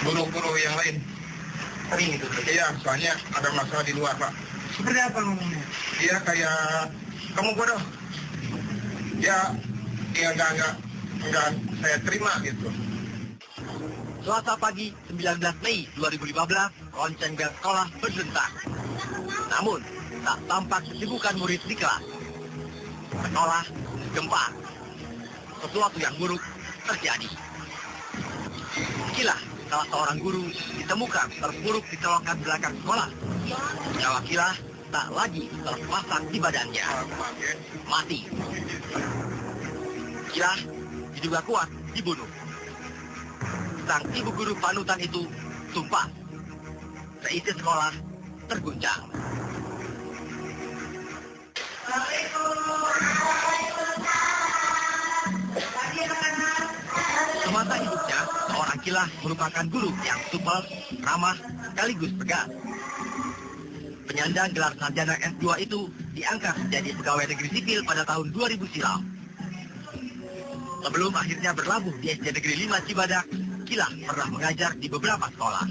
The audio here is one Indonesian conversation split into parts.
guru-guru yang lain. Sering itu? Iya, soalnya ada masalah di luar, Pak. Seperti apa ngomongnya? Dia kayak, kamu bodoh. Ya enggak saya terima gitu. Selasa pagi 19 Mei 2015, lonceng bel sekolah berdentak. Namun, tak tampak kesibukan murid di kelas. Sekolah gempar. Sesuatu yang buruk terjadi. Kilah, salah seorang guru, ditemukan terpuruk di selokan belakang sekolah. Nyawa Kilah tak lagi terpasang di badannya. Mati. Kilah diduga kuat dibunuh. Sang ibu guru panutan itu tumpah. Seisi sekolah terguncang. Semasa hidupnya, seorang Kilah merupakan guru yang supel, ramah, sekaligus tegas. Penyandang gelar sarjana S2 itu diangkat menjadi pegawai negeri sipil pada tahun 2000 silam. Sebelum akhirnya berlabuh di SD Negeri 5 Cibadak, Kilah pernah mengajar di beberapa sekolah.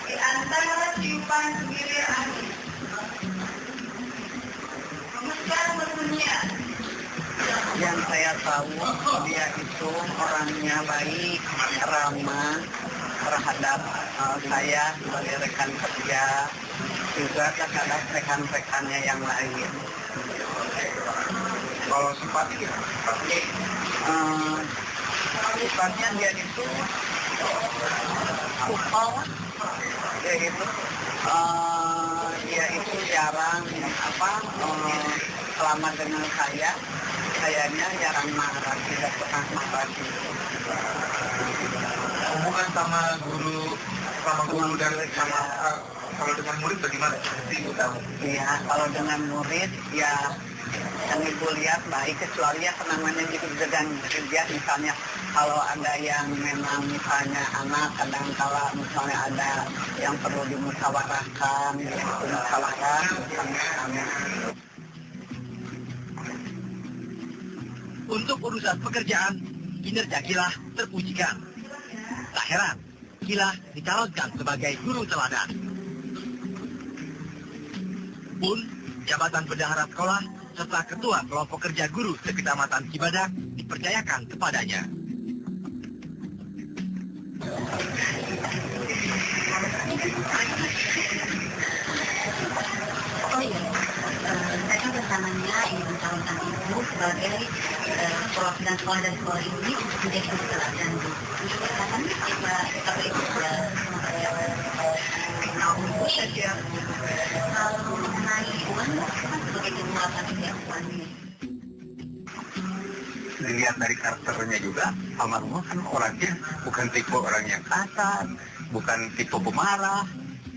Di antara tiupan sendiri angin, memegang berdunia. Yang saya tahu, dia itu orangnya baik, ramah terhadap saya sebagai rekan kerja, juga terhadap rekan-rekannya yang lain. Kalau sifatnya, sifatnya dia itu kupal, kayak gitu. Dia itu jarang selama dengan sayanya jarang marah, tidak pernah marah. hubungan sama guru dan sama kalau dengan murid bagaimana? Ibu tahu. Iya, kalau dengan murid ya yang ibu lihat baik, kecuali ya penanganan gitu dengan kerja, misalnya kalau ada yang memang misalnya anak kadang kala misalnya ada yang perlu dimusyawarahkan, dimusyawarahkan misalnya. Untuk urusan pekerjaan, kinerja Kilah terpujikan. Tak heran, Kilah dicalonkan sebagai guru teladan. Pun, jabatan bendahara sekolah serta ketua kelompok kerja guru sekecamatan Cibadak dipercayakan kepadanya. Oh iya, saya bersamanya ingin mencalonkan ibu sebagai perwakilan sekolah dan sekolah ini untuk menjadi guru teladan. Katanya apa itu sudah ibu saja. Kalau mengenai Iwan, kan sebagai kemuatan Iwan ini. Dilihat dari karakternya juga, almarhumah kan orangnya bukan tipe orang yang kasar, bukan tipe pemarah,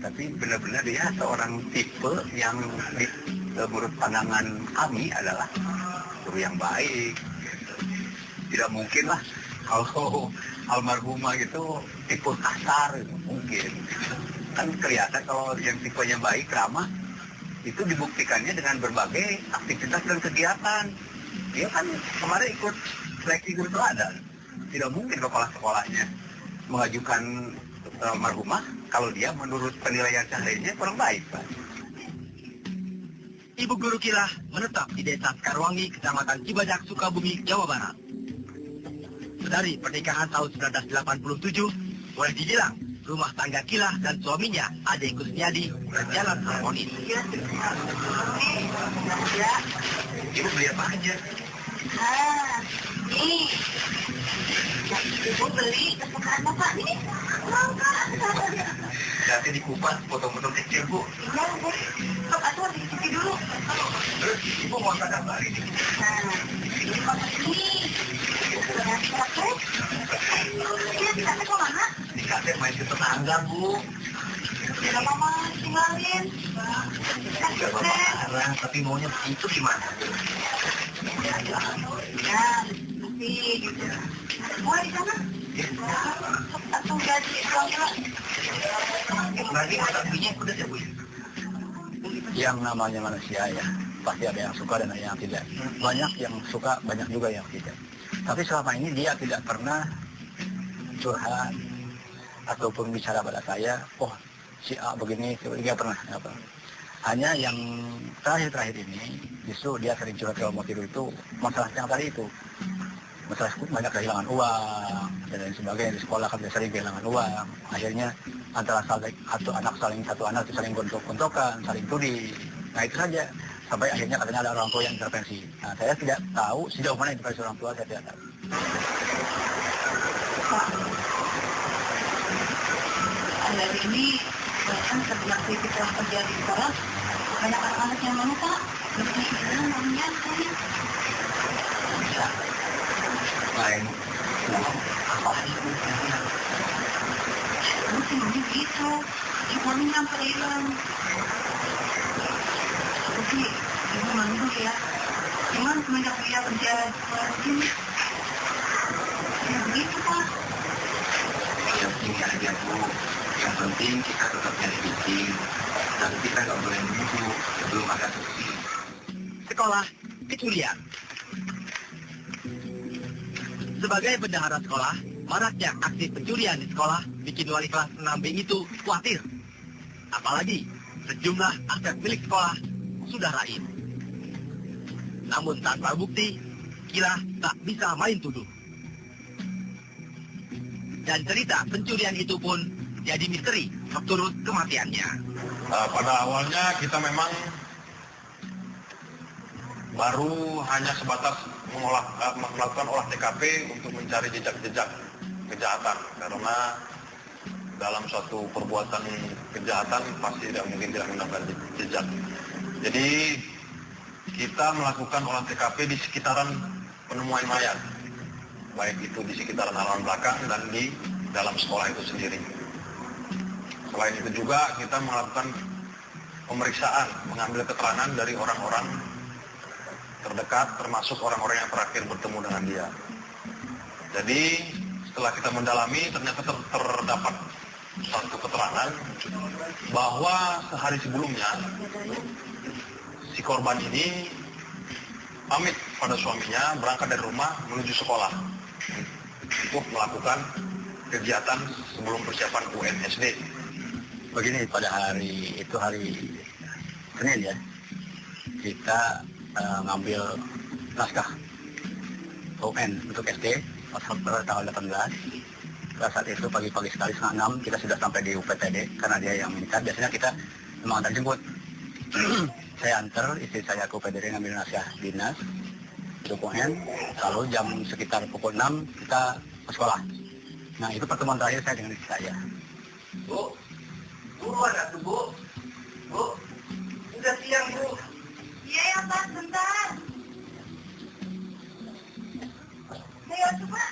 tapi benar-benar dia seorang tipe yang menurut pandangan kami adalah guru yang baik. Tidak mungkin lah kalau almarhumah itu tipe kasar, mungkin. Kan kelihatan kalau yang tipenya baik, ramah, itu dibuktikannya dengan berbagai aktivitas dan kegiatan. Dia kan kemarin ikut seleksi guru teladan. Tidak mungkin kepala sekolahnya mengajukan almarhumah kalau dia menurut penilaian seharusnya kurang baik, Pak. Ibu guru Kilah menetap di desa Sekarwangi, kecamatan Cibadak, Sukabumi, Jawa Barat. Dari pernikahan tahun 1987, boleh dibilang rumah tangga Kilah dan suaminya, Ade Kusniadi, berjalan harmonis. Ibu beli apa aja? Nih, ibu beli kesukaan bapak nih. Nanti dikupas potong-potong kecil, Bu. Iya, Bu. Sok, atuh dicicipi dulu. Terus ibu mau makan apa hari ini? Nah, ini makan ini. Dan kakek. Ini kakek kok mana? Di kakek main ke tetangga, Bu. Tidak mama tinggalin. Gak marah, tapi maunya begitu gimana? Ya, nanti gitu. Mulai di sana. Atau gaji pulang. Nanti masakinya udah ya, Bu. Yang namanya manusia ya, pasti ada yang suka dan ada yang tidak. Banyak yang suka, banyak juga yang tidak. Tapi selama ini dia tidak pernah curhat ataupun bicara pada saya, oh si A begini, nggak pernah. Hanya yang terakhir ini, justru dia sering curhat kalau mau tidur itu, masalah yang tadi itu. Masalah banyak kehilangan uang, dan lain sebagainya. Di sekolah kan dia sering kehilangan uang. Akhirnya antara satu anak itu saling gontok-gontokan, saling tuding. Nah itu saja. Sampai akhirnya katanya ada orang tua yang intervensi. Nah saya tidak tahu sejauh mana intervensi orang tua, saya tidak tahu. Akhir ini bahkan setelah aktivitas kerja di sekolah, banyak anak-anak yang mau Pak, berarti bilang maunya saya. Bisa. Lain. Apa? Mungkin begitu. Ibu nyamperin. Tapi ibu mandu ya. Cuman semenjak dia kerja di sekolah sini. Ya begitu Pak. Yang penting aja Bu. Yang penting kita tetap nyelidikin. Dan kita nggak boleh menunggu sebelum ada bukti. Sekolah kecurian. Sebagai bendahara sekolah, maraknya aksi pencurian di sekolah bikin wali kelas 6B itu khawatir. Apalagi sejumlah aset milik sekolah sudah raib. Namun tanpa bukti, Kila tak bisa main tuduh. Dan cerita pencurian itu pun jadi misteri turut kematiannya. Pada awalnya kita memang baru hanya sebatas melakukan olah TKP untuk mencari jejak-jejak kejahatan, karena dalam suatu perbuatan kejahatan pasti tidak mungkin tidak menambah jejak. Jadi kita melakukan olah TKP di sekitaran penemuan mayat, baik itu di sekitaran halaman belakang dan di dalam sekolah itu sendiri. Selain itu juga kita melakukan pemeriksaan, mengambil keterangan dari orang-orang terdekat, termasuk orang-orang yang terakhir bertemu dengan dia. Jadi setelah kita mendalami, ternyata terdapat satu keterangan bahwa sehari sebelumnya si korban ini pamit pada suaminya berangkat dari rumah menuju sekolah untuk melakukan kegiatan sebelum persiapan UN SD. Begini, pada hari Senin ya, kita ngambil naskah UN untuk SD pada tanggal 18. Pada saat itu pagi-pagi sekali setengah 6 kita sudah sampai di UPTD karena dia yang minta. Biasanya kita memang antar jemput. Saya antar istri saya ke UPTD ngambil naskah dinas untuk UN. Lalu jam sekitar pukul 6 kita ke sekolah. Nah itu pertemuan terakhir saya dengan istri saya. Bu, ada tuh Bu. Bu, udah siang Bu. Iya ya Pak, bentar. Ayo coba.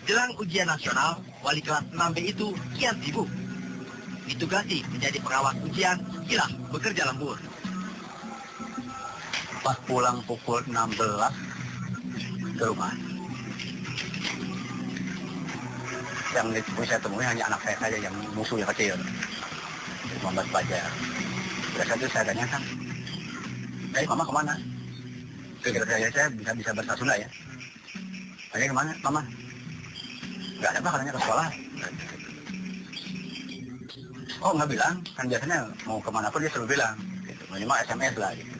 Jelang ujian nasional, wali kelas 6B itu kian sibuk. Ditugasi menjadi pengawas ujian, Kila bekerja lembur. Pas pulang pukul 16 ke rumah, yang saya temui hanya anak saya saja yang musuh yang kecil, 15 pelajar. Pada saat itu saya tanyakan, mama kemana? Kira-kira saya bisa bahasa Sunda ya. Tanya kemana, mama? Nggak ada apa, katanya ke sekolah. Oh nggak bilang, kan biasanya mau kemana pun dia selalu bilang, gitu. Minimal SMS lah gitu.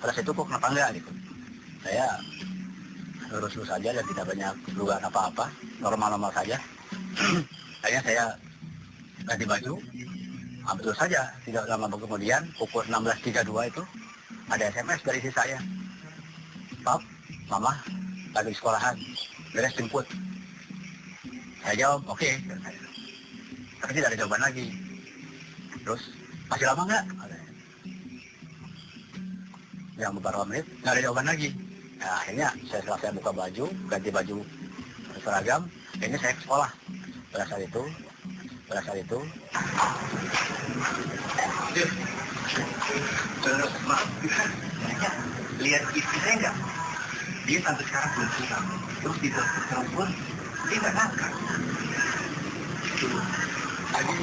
Pada situ kok kenapa enggak gitu. Saya lurus-lurus saja dan tidak banyak dugaan apa-apa, normal-normal saja. Akhirnya saya ganti baju, betul saja tidak lama kemudian pukul 16.32 itu ada SMS dari istri saya. Pap, mama lagi di sekolahan, beres jemput. Saya jawab, oke. Tapi tidak ada jawaban lagi. Terus, masih lama nggak? Yang beberapa menit, nggak ada jawaban lagi. Nah, akhirnya setelah saya buka baju, ganti baju seragam, ini saya ke sekolah. Pada saat itu, Maaf, lihat istri saya nggak? Dia sampai sekarang belum pulang. Terus di telepon, dia nggak ngangkat. Tadi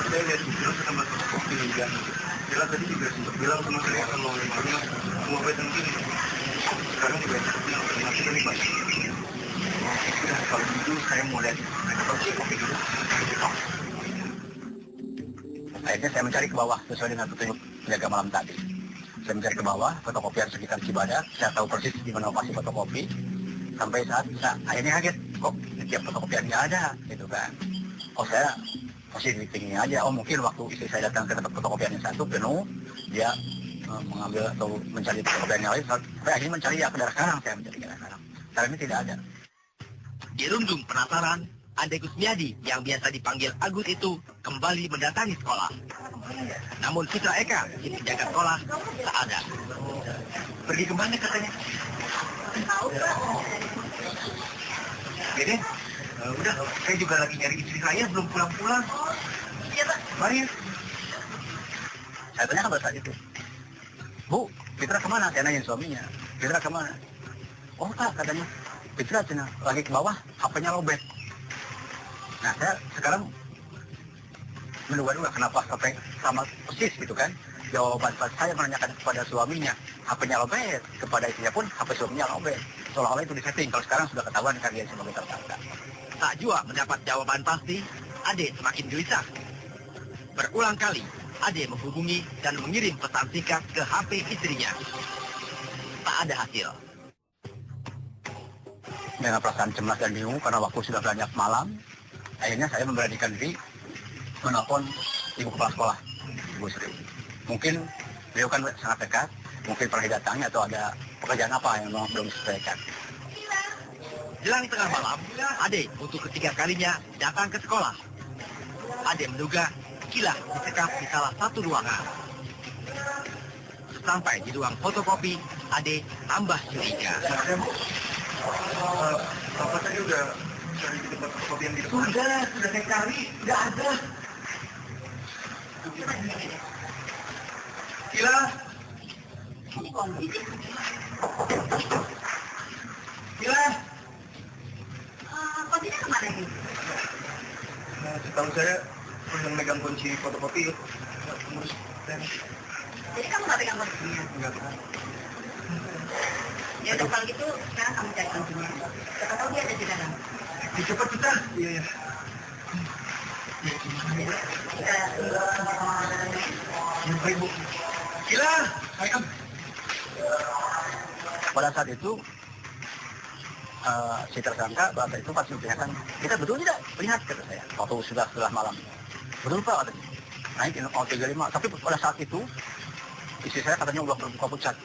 saya lihat terus sama kopi juga. Bila tadi juga sempat bilang sama saya kalau mau pesan gini. sekarang juga masih terlibat. Sudah, kalau gitu saya mau lihat kopi dulu. Akhirnya saya mencari ke bawah sesuai dengan petunjuk penjaga malam tadi. Saya mencari ke bawah fotokopian sekitar Cibadak. Saya tahu persis di mana lokasi fotokopi. Sampai saat akhirnya kaget, kok di tiap fotokopian nggak ada, gitu kan. Oh, saya masih di tinggi aja. Oh, mungkin waktu istri saya datang ke tempat fotokopian yang satu penuh, dia mengambil atau mencari fotokopian yang lain. Sampai akhirnya mencari ya ke daerah Karang, saya mencari ke daerah Karang. Sekarang ini tidak ada. Dirundung penasaran, Ade Kusmiadi yang biasa dipanggil Agus itu kembali mendatangi sekolah. Namun Citra Eka, si penjaga sekolah, tak ada. Pergi kemana katanya? Dede, udah, saya juga lagi nyari istri saya, belum pulang-pulang. Iya, Pak. Mari. Saya tanya pada saat itu, Bu, Fitra kemana? Saya nanya suaminya. Fitra kemana? Oh, Pak, katanya. Fitra cina lagi ke bawah, HP-nya lobet. Nah, saya sekarang menduga-duga kenapa sampai sama persis gitu kan. Jawaban pas saya menanyakan kepada suaminya, HP-nya lobet, kepada istrinya pun HP suaminya lobet. Seolah-olah itu disetting, kalau sekarang sudah ketahuan kan dia sebagai tersangka. Tak jua mendapat jawaban pasti, Ade semakin gelisah. Berulang kali, Ade menghubungi dan mengirim pesan singkat ke HP istrinya. Tak ada hasil. Dengan perasaan cemas dan bingung karena waktu sudah banyak malam, akhirnya saya memberanikan diri menelpon ibu kepala sekolah, Ibu Sri. Mungkin beliau kan sangat dekat, mungkin pernah datangnya atau ada pekerjaan apa yang memang belum diselesaikan. Jelang tengah malam, Ade untuk ketiga kalinya datang ke sekolah. Ade menduga Kilah disekap di salah satu ruangan. Sampai di ruang fotokopi, Ade tambah curiga. Bapak tadi udah cari di tempat fotokopi yang di depan. Sudah saya cari, nggak ada. Gila. Gila. Kuncinya kemana ini? Nah, setahu saya yang megang kunci fotokopi itu. Jadi kamu nggak pegang kuncinya? Enggak kan? Ya udah kalau gitu sekarang kamu cari kuncinya. Siapa tahu dia ada di dalam. Cepat kita. Iya ya. Kita tunggu sama Yang baik Bu. Gila. Ayo. Pada saat itu, si tersangka bahasa itu pasti menanyakan, kita betul tidak lihat, kata saya, waktu sudah setelah malam. Betul Pak, katanya. Naik mau 35, tapi pada saat itu, istri saya katanya udah berbuka pucat.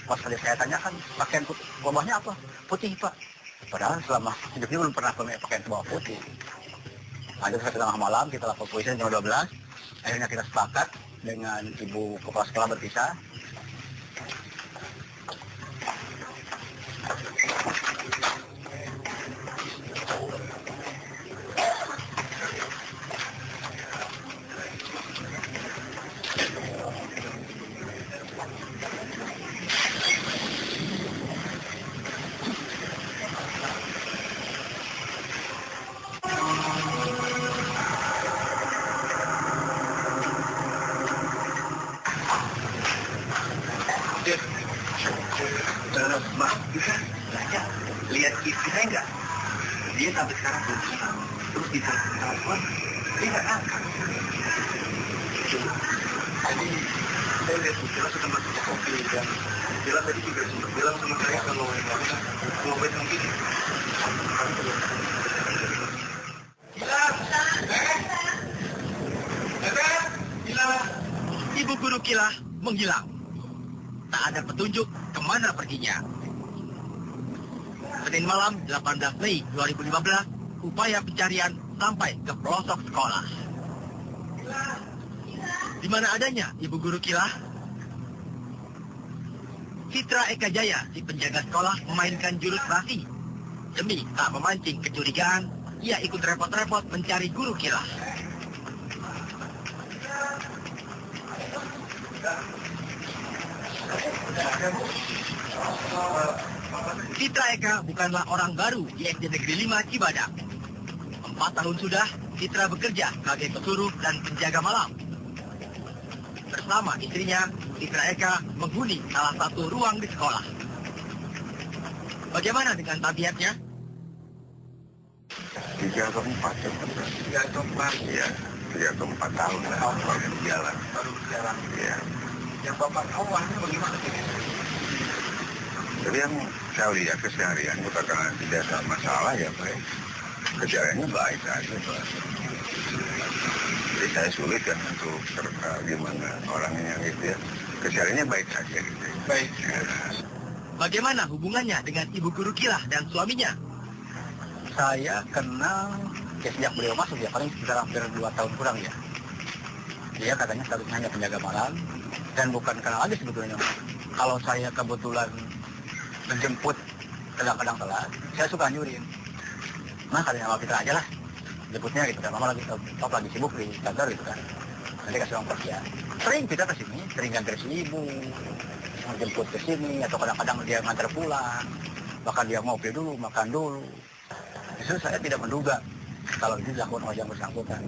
Pas kali saya tanyakan, pakaian bawahnya apa? Putih Pak. Padahal selama hidupnya belum pernah pakai pakaian bawah putih. Lanjut ke tengah malam, kita lapor polisi jam 12. Akhirnya kita sepakat dengan ibu kepala sekolah berpisah. Maaf, bisa lihat istri saya nggak? Dia sampai sekarang belum pulang. Terus di telepon, dia nggak angkat. Jadi saya lihat Bella sudah masuk ke kopi dan Bella tadi juga sempat bilang sama saya kalau yang lainnya mau baik mungkin. Ibu guru Kilah menghilang. Tak ada petunjuk kemana perginya. Senin malam 18 Mei 2015, upaya pencarian sampai ke pelosok sekolah. Di mana adanya ibu guru Kilah? Citra Eka Jaya, si penjaga sekolah, memainkan jurus rasi. Demi tak memancing kecurigaan, ia ikut repot-repot mencari guru Kilah. Citra Eka bukanlah orang baru di SD Negeri 5 Cibadak. 4 tahun sudah, Citra bekerja sebagai pesuruh dan penjaga malam. Bersama istrinya, Citra Eka menghuni salah satu ruang di sekolah. Bagaimana dengan tabiatnya? 3 atau 4 ya. 3 atau 4. Iya, 3 atau 4 tahun lah baru berjalan. Baru berjalan. Iya. Yang Bapak tahu awalnya bagaimana sih? Tapi yang saya lihat keseharian bukan karena tidak ada masalah ya baik. Kesehariannya baik saja Pak. Jadi saya sulit kan untuk gimana orangnya gitu ya. Kesehariannya baik saja gitu. Baik. Ya. Bagaimana hubungannya dengan Ibu Guru Kilah dan suaminya? Saya kenal ya sejak beliau masuk ya paling sekitar hampir 2 tahun kurang ya. Dia katanya statusnya hanya penjaga malam dan bukan kenal lagi sebetulnya. Kalau saya kebetulan menjemput kadang-kadang telat, saya suka nyurin. Nah katanya sama kita aja lah, jemputnya gitu kan. Mama lagi sibuk di kantor gitu kan. Nanti kasih uang kerja. Sering kita ke sini, sering nganter si ibu, menjemput ke sini atau kadang-kadang dia nganter pulang. Bahkan dia ngopi dulu, makan dulu. Justru saya tidak menduga kalau itu dilakukan oleh yang bersangkutan.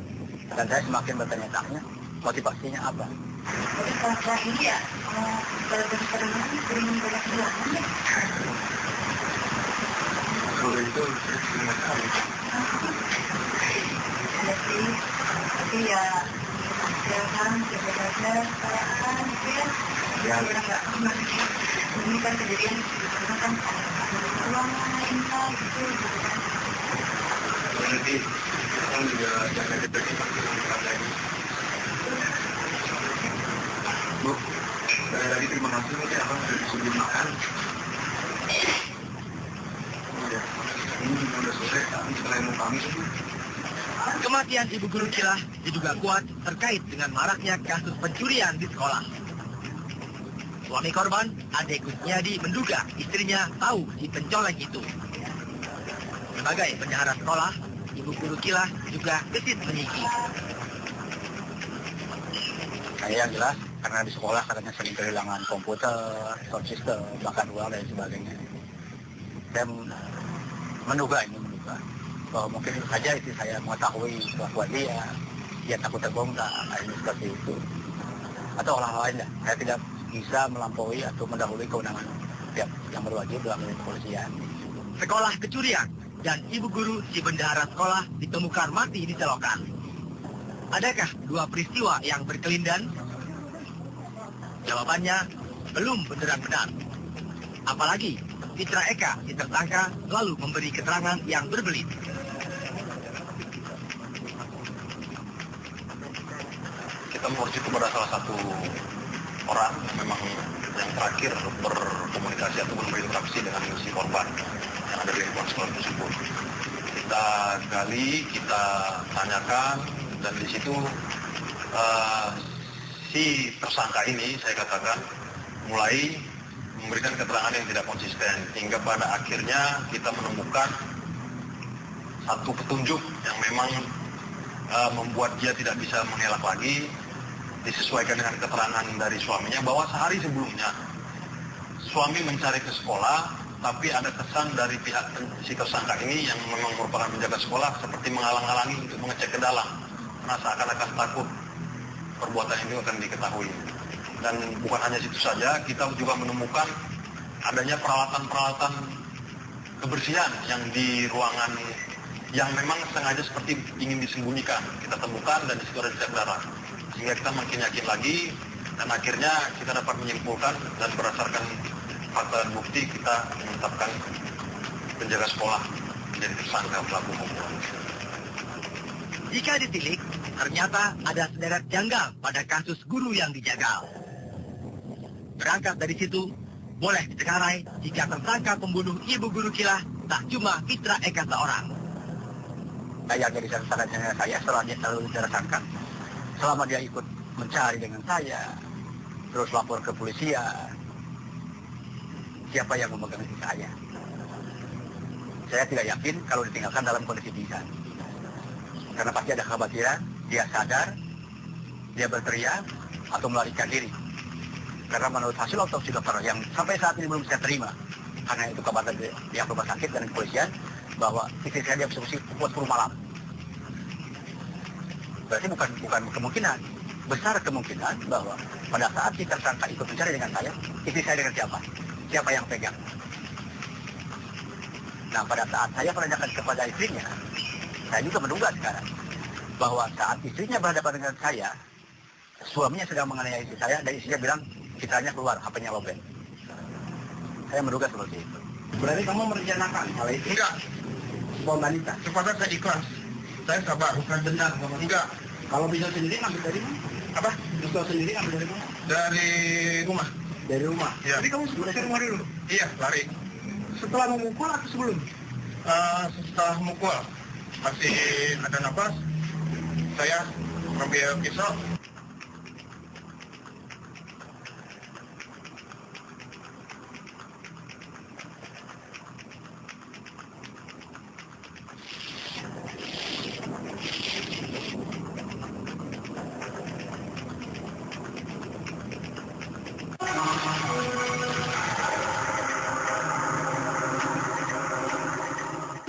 Dan saya semakin bertanya-tanya motivasinya apa. Setelah ini ya, kadang-kadang sering banyak bilangan ya. Kalau itu terima kasih. Ya sih, tapi ya kan sebenarnya perasaan gitu ya. Ya nggak ini kan kejadian karena kan uang instan gitu kan. Nanti kita juga jangan terjadi masalah lagi. Bu, saya tadi terima kasih nih abang sudah disuruh makan. Ya, ini udah selesai, tapi setelah mau kami sih. Kematian Ibu Guru Kilah diduga kuat terkait dengan maraknya kasus pencurian di sekolah. Suami korban, Ade Kusniadi, menduga istrinya tahu si pencoleng itu. Sebagai bendahara sekolah, Ibu Guru Kilah juga gesit menyiki. Kayak yang jelas, karena di sekolah katanya sering kehilangan komputer, sound system, bahkan uang dan sebagainya. Saya menduga bahwa mungkin saja istri saya mengetahui kelakuan dia takut terbongkar, ini seperti itu. Atau hal-hal lain lah, saya tidak bisa melampaui atau mendahului kewenangan pihak yang berwajib dalam kepolisian. Sekolah kecurian dan ibu guru si bendahara sekolah ditemukan mati di selokan. Adakah 2 peristiwa yang berkelindan? Jawabannya belum benar-benar. Apalagi Fitra Eka, si tersangka, lalu memberi keterangan yang berbelit. Kita merujuk kepada salah satu orang yang memang yang terakhir berkomunikasi atau berinteraksi dengan si korban yang ada di lingkungan sekolah tersebut. Kita gali, kita tanyakan, dan di situ si tersangka ini saya katakan mulai memberikan keterangan yang tidak konsisten hingga pada akhirnya kita menemukan satu petunjuk yang memang membuat dia tidak bisa mengelak lagi, disesuaikan dengan keterangan dari suaminya bahwa sehari sebelumnya suami mencari ke sekolah, tapi ada kesan dari pihak si tersangka ini yang memang merupakan penjaga sekolah seperti menghalang-halangi untuk mengecek ke dalam, karena seakan-akan takut perbuatan ini akan diketahui. Dan bukan hanya situ saja, kita juga menemukan adanya peralatan-peralatan kebersihan yang di ruangan yang memang sengaja seperti ingin disembunyikan. Kita temukan dan di situ ada jejak darah. Sehingga kita makin yakin lagi dan akhirnya kita dapat menyimpulkan dan berdasarkan fakta dan bukti kita menetapkan penjaga sekolah menjadi tersangka pelaku pembunuhan. Jika ditilik, ternyata ada sederet janggal pada kasus guru yang dijagal. Berangkat dari situ, boleh ditengarai jika tersangka pembunuh Ibu Guru Kilah tak cuma Fitra Eka seorang. Yang jadi tersangkanya saya setelah dia selalu tersangka, selama dia ikut mencari dengan saya, terus lapor ke polisian, siapa yang memegang istri saya? Saya tidak yakin kalau ditinggalkan dalam kondisi pingsan. Karena pasti ada kekhawatiran, dia sadar, dia berteriak, atau melarikan diri. Karena menurut hasil otopsi dokter yang sampai saat ini belum saya terima, karena itu kabar dari pihak rumah sakit dan kepolisian, bahwa istri saya dieksekusi pukul 10 malam. Berarti bukan kemungkinan, besar kemungkinan bahwa pada saat si tersangka ikut mencari dengan saya, istri saya dengan siapa? Siapa yang pegang? Nah, pada saat saya menanyakan kepada istrinya, saya juga menduga sekarang bahwa saat istrinya berhadapan dengan saya, suaminya sedang menganiaya istri saya, dan istrinya bilang, kitanya keluar, HP-nya lobet. Saya menduga seperti itu. Berarti kamu merencanakan hal itu? Enggak, Spontanitas. sepakat saya ikhlas. Saya sabar. Bukan dendam. Enggak. Kalau pisau sendiri ngambil dari mana? Apa? Pisau sendiri ngambil dari mana? Dari rumah. Dari rumah. Iya. Jadi kamu sudah ke rumah dulu? Iya, lari. Setelah memukul atau sebelum? Setelah mukul, masih ada nafas, saya ngambil pisau.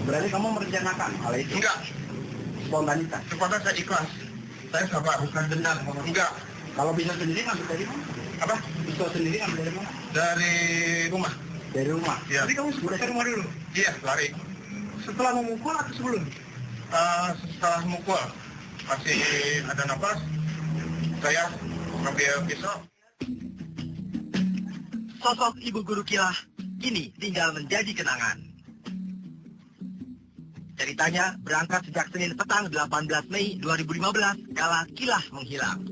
Berarti kamu merencanakan hal itu? Enggak, Spontanitas. sepakat saya ikhlas. Saya sabar. Bukan dendam. Enggak. Kalau pisau sendiri ngambil dari mana? Apa? Pisau sendiri ngambil dari mana? Dari rumah. Dari rumah. Iya. Jadi kamu sudah ke rumah dulu? Iya, lari. Setelah memukul atau sebelum? Setelah mukul, masih ada nafas, saya ngambil pisau. Sosok ibu guru Kilah kini tinggal menjadi kenangan. Ceritanya berangkat sejak Senin petang 18 Mei 2015 kala Kilah menghilang.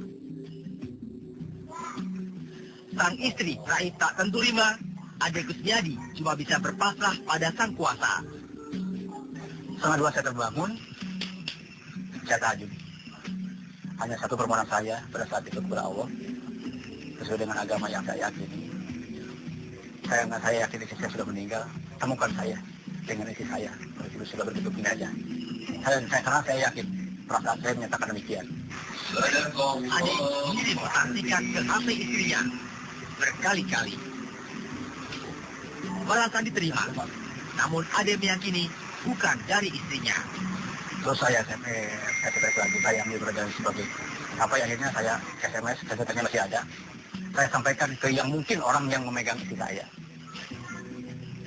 Sang istri Raih tak tentu rima, Ade Kusmiadi cuma bisa berpasrah pada sang kuasa. Setengah 2 saya terbangun, saya tahajud. Hanya satu permohonan saya pada saat itu kepada Allah, sesuai dengan agama yang saya yakini. Saya yakin istri saya sudah meninggal, temukan saya dengan istri saya. Itu sudah berbentuk ini aja. Karena saya yakin, perasaan saya menyatakan demikian. Ade mengirim pesan singkat ke HP istrinya berkali-kali. Balasan diterima, namun Ade meyakini bukan dari istrinya. Terus saya SMS lagi, saya ambil berjalan sebagai apa yang akhirnya saya SMS, catanya masih ada. Saya sampaikan ke yang mungkin orang yang memegang istri saya,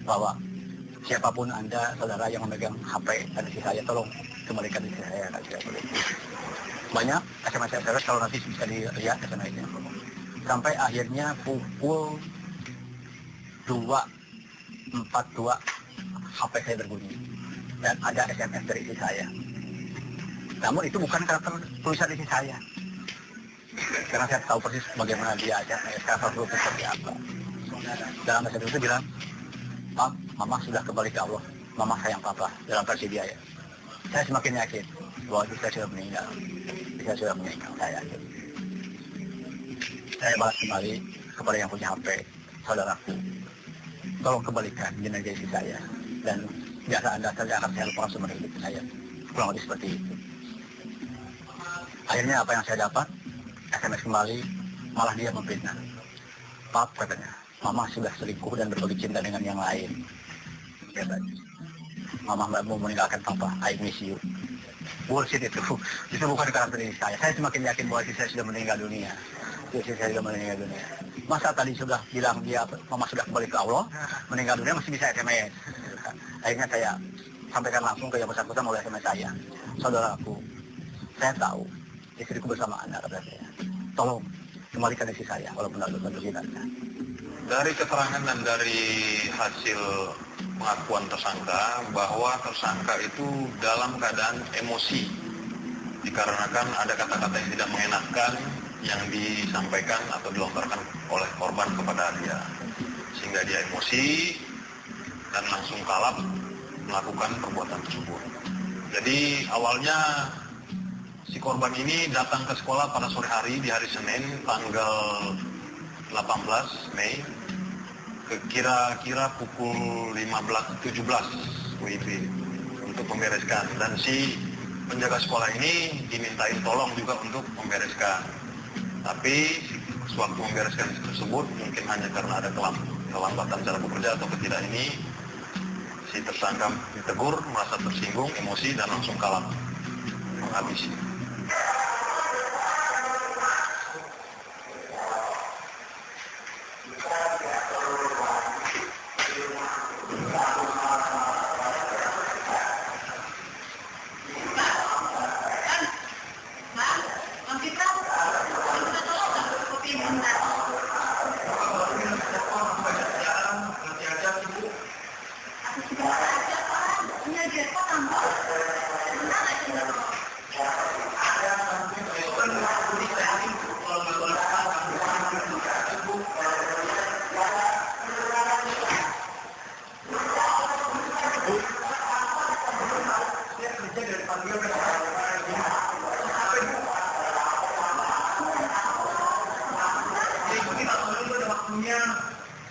bahwa siapapun Anda, saudara yang memegang HP dan istri saya, tolong kembalikan istri saya. Banyak SMS kalau nanti bisa dilihat SMS-nya. Sampai akhirnya pukul 2.42 HP saya berbunyi dan ada SMS dari istri saya. Namun itu bukan karakter tulisan istri saya, karena saya tahu persis bagaimana dia aja, karakter tulisan seperti apa. Dalam SMS itu bilang, "Pap, Mama sudah kembali ke Allah, Mama sayang Papa," dalam versi dia ya. Saya semakin yakin bahwa istri saya sudah meninggal. Istri saya sudah meninggal, saya yakin. Saya balas kembali kepada yang punya HP, saudaraku, tolong kembalikan jenazah istri saya, dan biasa Anda saja akan saya lupakan seumur hidup saya. Kurang lebih seperti itu. Akhirnya apa yang saya dapat, SMS kembali, malah dia memfitnah. "Pap," katanya, "Mama sudah selingkuh dan berbagi cinta dengan yang lain." Ya, "Mama mau meninggalkan Papa, I miss you." Bullshit itu bukan karakter diri saya. Saya semakin yakin bahwa istri saya sudah meninggal dunia. Istri saya sudah meninggal dunia. Masa tadi sudah bilang Mama sudah kembali ke Allah, meninggal dunia masih bisa SMS. Akhirnya saya sampaikan langsung ke yang bersangkutan oleh SMS saya. "Saudaraku, saya tahu istriku bersama Anda," kata saya. "Tolong kembalikan istri saya walaupun ada dosa-dosa." Dari keterangan dan dari hasil pengakuan tersangka, bahwa tersangka itu dalam keadaan emosi, dikarenakan ada kata-kata yang tidak mengenakan yang disampaikan atau dilontarkan oleh korban kepada dia, sehingga dia emosi dan langsung kalap melakukan perbuatan tersebut. Jadi awalnya si korban ini datang ke sekolah pada sore hari di hari Senin tanggal 18 Mei kira-kira pukul 15.17 WIB untuk membereskan, dan si penjaga sekolah ini dimintain tolong juga untuk membereskan. Tapi sewaktu membereskan tersebut, mungkin hanya karena ada kelambatan cara bekerja atau ketidak ini, si tersangka ditegur, merasa tersinggung, emosi, dan langsung kalap menghabisi.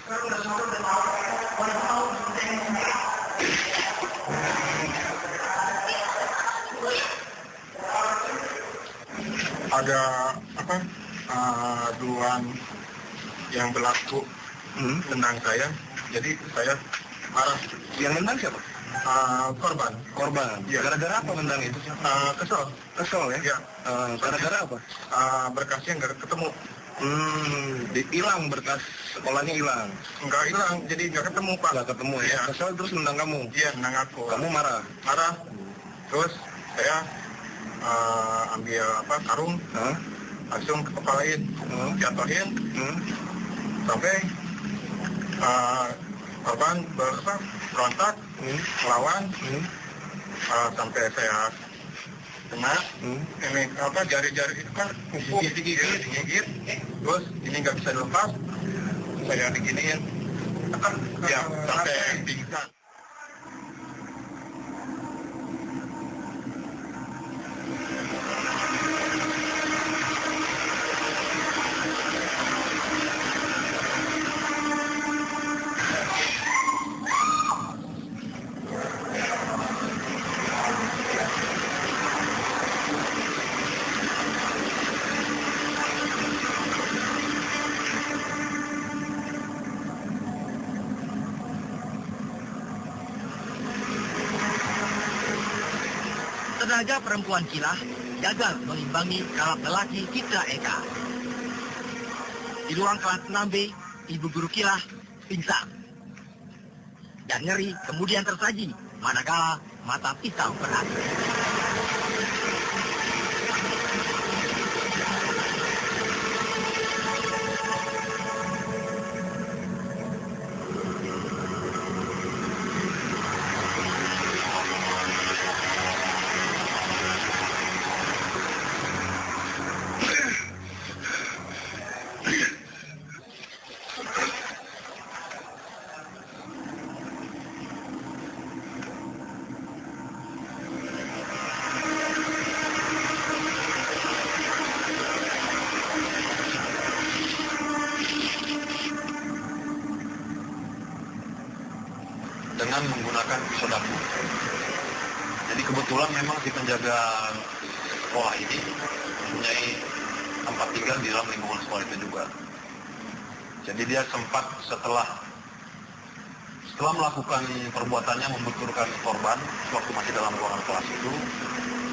Ada apa aduan yang berlaku tentang saya, jadi saya marah. Yang nendang siapa? Korban. Ya. Gara-gara apa nendang itu? Kesel ya? Ya. Gara-gara apa? Berkasnya nggak ketemu. Hilang berkas sekolahnya hilang. Nggak hilang, jadi nggak ketemu Pak. Nggak ketemu ya? Kesel terus nendang kamu? Iya, nendang aku. Kamu marah? Terus saya ambil karung, langsung kepalain, jatuhin, sampai korban berontak, melawan, sampai saya kena, ini jari-jari itu kan digigit, terus ini nggak bisa dilepas, saya diginiin, ya sampai pingsan. Tenaga perempuan Kilah gagal mengimbangi kalap lelaki Citra Eka. Di ruang kelas 6B, ibu guru Kilah pingsan. Dan nyeri kemudian tersaji manakala mata pisau berat. dengan menggunakan pisau dapur. Jadi kebetulan memang si penjaga sekolah ini mempunyai tempat tinggal di dalam lingkungan sekolah itu juga. Jadi dia sempat setelah melakukan perbuatannya membenturkan korban waktu masih dalam ruangan kelas itu,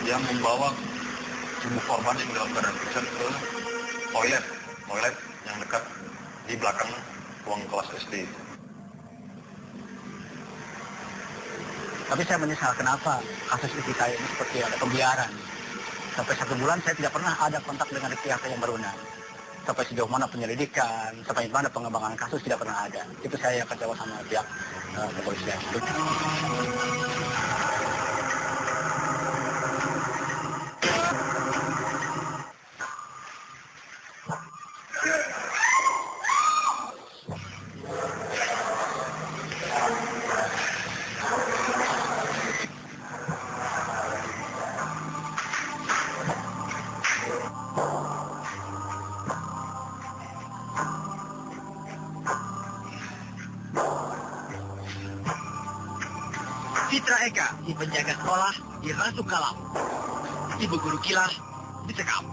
dia membawa tubuh korban yang dalam keadaan pingsan ke toilet yang dekat di belakang ruang kelas SD. Tapi saya menyesal kenapa kasus istri saya ini seperti ada pembiaran. Sampai 1 bulan saya tidak pernah ada kontak dengan pihak yang berwenang. Sampai sejauh mana penyelidikan, sampai mana pengembangan kasus tidak pernah ada. Itu saya kecewa sama pihak kepolisian. Citra Eka, si penjaga sekolah, dirasuk kalap. Ibu guru Kilah disekap.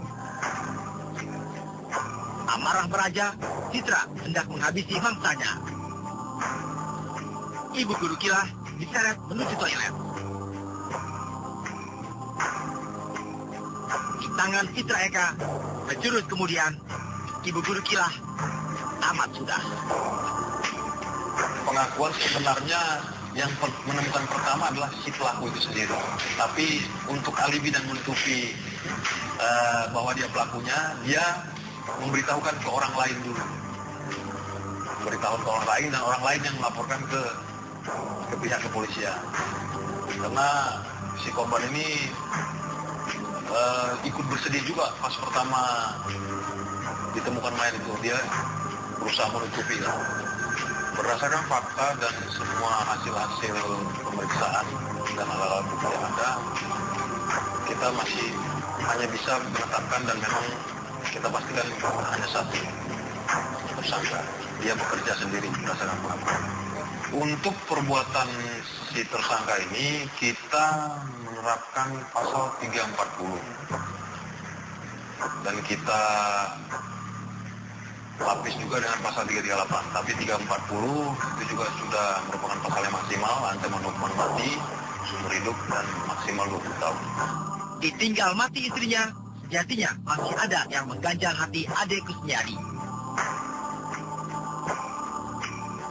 Amarah meraja, Citra hendak menghabisi mangsanya. Ibu guru Kilah diseret menuju toilet. Di tangan Citra Eka, berjurus kemudian, ibu guru Kilah tamat sudah. Pengakuan sebenarnya yang menemukan pertama adalah si pelaku itu sendiri. Tapi untuk alibi dan menutupi bahwa dia pelakunya, dia memberitahukan ke orang lain dulu. Memberitahu ke orang lain dan orang lain yang melaporkan ke pihak kepolisian. Karena si korban ini ikut bersedih juga pas pertama ditemukan mayat itu. Dia berusaha menutupi lah. Berdasarkan fakta dan semua hasil-hasil pemeriksaan dan hal-hal bukti yang ada, kita masih hanya bisa menetapkan dan memang kita pastikan hanya satu tersangka. dia bekerja sendiri berdasarkan pengakuan. Untuk perbuatan si tersangka ini kita menerapkan pasal 340 dan kita lapis juga dengan pasal 338. Tapi 340 itu juga sudah merupakan pasal yang maksimal, ancaman hukuman mati, seumur hidup dan maksimal 20 tahun. Ditinggal mati istrinya, sejatinya masih ada yang mengganjal hati Ade Kusniadi.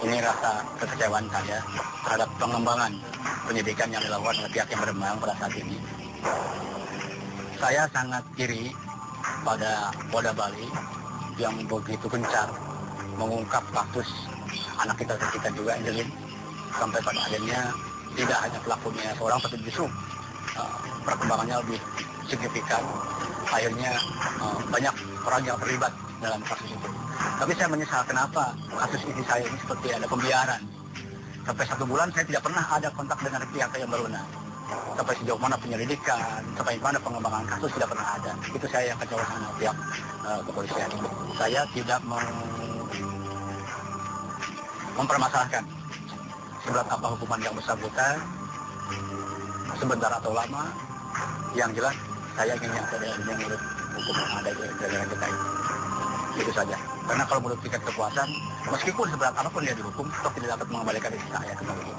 Ini rasa kekecewaan saya terhadap pengembangan penyidikan yang dilakukan oleh pihak yang berwenang pada saat ini. Saya sangat iri pada Polda Bali yang begitu gencar mengungkap kasus anak kita juga Angelin, sampai pada akhirnya tidak hanya pelakunya seorang tapi justru perkembangannya lebih signifikan. Akhirnya banyak orang yang terlibat dalam kasus itu. Tapi saya menyesal kenapa kasus istri saya ini seperti ada pembiaran. Sampai 1 bulan saya tidak pernah ada kontak dengan pihak yang berwenang. Sampai sejauh mana penyelidikan, sampai mana pengembangan kasus tidak pernah ada. Itu saya yang kecewa sama pihak kepolisian. Saya tidak mempermasalahkan seberat apa hukuman yang bersangkutan, sebentar atau lama. Yang jelas saya ingin yang menurut hukum yang ada di negara kita ini. Itu saja. Karena kalau menurut tingkat kepuasan, meskipun seberat apapun dia dihukum, toh tidak dapat mengembalikan istri saya kembali.